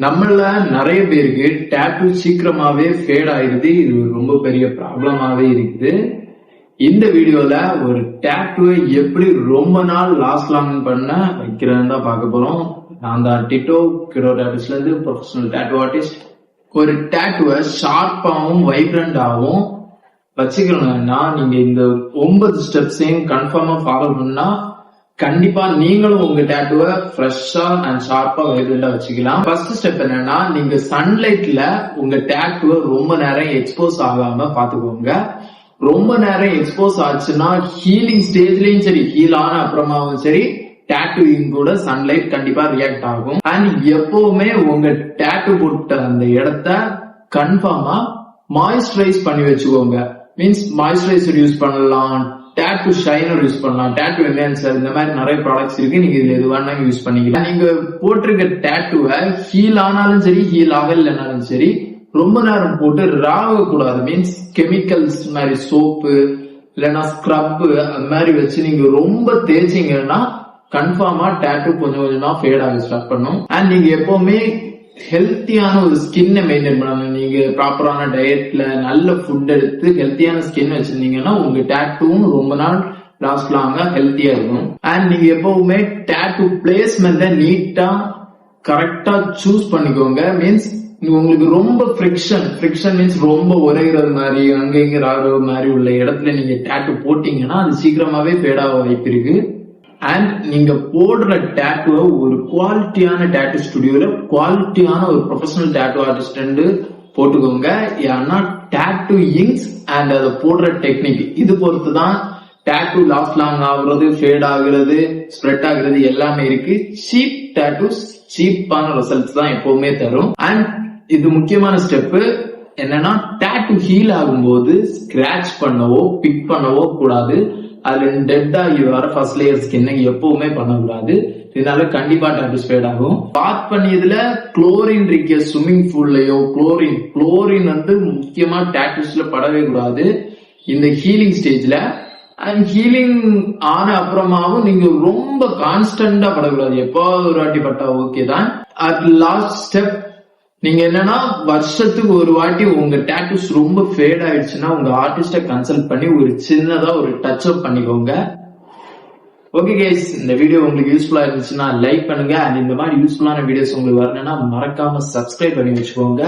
நம்மள நிறைய பேருக்கு டேட்டூ சீக்கிரமாவே ஃபேட் ஆயிருது. இது ரொம்ப பெரிய ப்ராப்ளமாவே இருக்குது. இந்த வீடியோல ஒரு டேட்டூவை எப்படி ரொம்ப நாள் லாங் பண்ண வைக்கிறேன்னு தான் பார்க்க போறோம். நான் தான் டிட்டோ கிடோ டேட்டூஸ்ல இருந்து ப்ரொஃபஷனல் டேட்டூ ஆர்டிஸ்ட். ஒரு டேட்டூவை ஷார்ப்பாவும் வைப்ரண்டாவும் வச்சுக்கணும்னா நீங்க இந்த 9 ஸ்டெப்ஸையும் கன்ஃபார்மா ஃபாலோ பண்ணா கண்டிப்பா நீங்களும் உங்க டேட்டூவை ஃப்ரெஷ்ஷா அண்ட் ஷார்ப்பா வைப்ரண்டா வச்சுக்கலாம். ஃபர்ஸ்ட் ஸ்டெப் என்னன்னா, நீங்க சன்லைட்ல உங்க டேட்டூவை ரொம்ப நேரம் எக்ஸ்போஸ் ஆகாம பாத்துக்கோங்க. ரொம்ப நேரம் எக்ஸ்போஸ் ஆச்சுன்னா ஹீலிங் ஸ்டேஜ்லயும் சரி, ஹீல் ஆன அப்புறமாவும் சரி, டேட்டூவிங் கூட சன்லைட் கண்டிப்பா ரியாக்ட் ஆகும். அண்ட் எப்பவுமே உங்க டேட்டூ போட்ட அந்த இடத்த கன்ஃபார்மா மாய்ஸ்சரைஸ் பண்ணி வச்சுக்கோங்க. மீன்ஸ் மாய்ஸ்சரைசர் யூஸ் பண்ணலாம், டேட்டூ ஷைனர் யூஸ் பண்ணலாம், டேட்டூ என்ஹான்சர், இந்த மாதிரி நிறைய ப்ராடக்ட்ஸ் இருக்கு. நீங்க இதுல எது வேணாலும் யூஸ் பண்ணிக்கலாம். நீங்க போட்டிருக்க டேட்டூவை ஹீல் ஆனாலும் சரி, ஹீல் ஆகலனாலும் சரி, ரொம்ப நேரம் போட்டு ராக கூடாது. மீன்ஸ் கெமிக்கல்ஸ் மாதிரி சோப்பு இல்லைன்னா ஸ்க்ரப் அந்த மாதிரி வச்சு நீங்க ரொம்ப தேய்ச்சிங்கன்னா கன்ஃபார்மா டேட்டூ கொஞ்சம் கொஞ்சமா ஃபேட் ஆக ஸ்டார்ட் பண்ணும். அண்ட் நீங்க எப்பவுமே ஹெல்த்தியான ஒரு ஸ்கின்னை மெயின்டைன் பண்ணணும். நீங்க ப்ராப்பரான டயட்ல நல்ல ஃபுட் எடுத்து ஹெல்த்தியான ஸ்கின் வச்சிருந்தீங்கன்னா உங்க டேட்டூவும் ரொம்ப நாள் லாங்கா ஹெல்த்தியா இருக்கும். அண்ட் நீங்க எப்பவுமே டேட்டூ பிளேஸ்மெண்ட்டை நீட்டா கரெக்டா சூஸ் பண்ணிக்கோங்க. மீன்ஸ் உங்களுக்கு ரொம்ப ஃப்ரிக்ஷன் மீன்ஸ் ரொம்ப உரைகிறது மாதிரி அங்க இங்க ராகிறது மாதிரி உள்ள இடத்துல நீங்க டேட்டூ போட்டீங்கன்னா அது சீக்கிரமாவே ஃபேட் ஆக வாய்ப்பு இருக்கு. அண்ட் நீங்க போடுற டேட்டூவை ஒரு குவாலிட்டியான டேட்டூ ஸ்டுடியோல குவாலிட்டியான ஒரு ப்ரொஃபஷனல் டேட்டூ ஆர்டிஸ்ட் போட்டுக்கோங்க. ஏன்னா டேட்டூ இங்க்ஸ் அண்ட் அதை போடுற டெக்னிக் இது பொறுத்து தான் டேட்டூ லாங் ஆகுறது, ஃபேட் ஆகுறது, ஸ்ப்ரெட் ஆகுறது எல்லாமே இருக்கு. சீப் டேட்டூஸ் சீப்பான ரிசல்ட்ஸ் தான் எப்பவுமே தரும். அண்ட் இது முக்கியமான ஸ்டெப் என்னன்னா, டேட்டூ ஹீல் ஆகும்போது ஸ்கிராச் பண்ணவோ பிக் பண்ணவோ கூடாது. அதுல டெட் ஆகி வர ஃபர்ஸ்ட் லேயர் ஸ்கின்னை எப்பவுமே பண்ணக்கூடாது. இதனால கண்டிப்பா டேட்டூஸ் ஃபேட் ஆகும். பாத் பண்ணியதுல குளோரின் இருக்க ஸ்விம்மிங் பூல்லயோ குளோரின் முக்கியமா டேட்டூஸ்ல படவே கூடாது இந்த ஹீலிங் ஸ்டேஜ்ல. அண்ட் ஹீலிங் ஆன அப்புறமாவும் நீங்க ரொம்ப கான்ஸ்டன்டா படக்கூடாது. எப்போ ஒரு வாட்டி பட்டா ஓகே தான். அட் லாஸ்ட் ஸ்டெப் நீங்க என்னன்னா, வருஷத்துக்கு ஒரு வாட்டி உங்க டேட்டூஸ் ரொம்ப ஃபேட் ஆயிடுச்சுன்னா உங்க ஆர்டிஸ்ட கன்சல்ட் பண்ணி ஒரு சின்னதா ஒரு டச் அப் பண்ணிக்கோங்க. ஓகே கைஸ், இந்த வீடியோ உங்களுக்கு யூஸ்ஃபுல்லா இருந்துச்சுன்னா லைக் பண்ணுங்க. அண்ட் இந்த மாதிரி யூஸ்ஃபுல்லான வீடியோஸ் உங்களுக்கு வரணும்னா மறக்காம சப்ஸ்கிரைப் பண்ணி வச்சுக்கோங்க.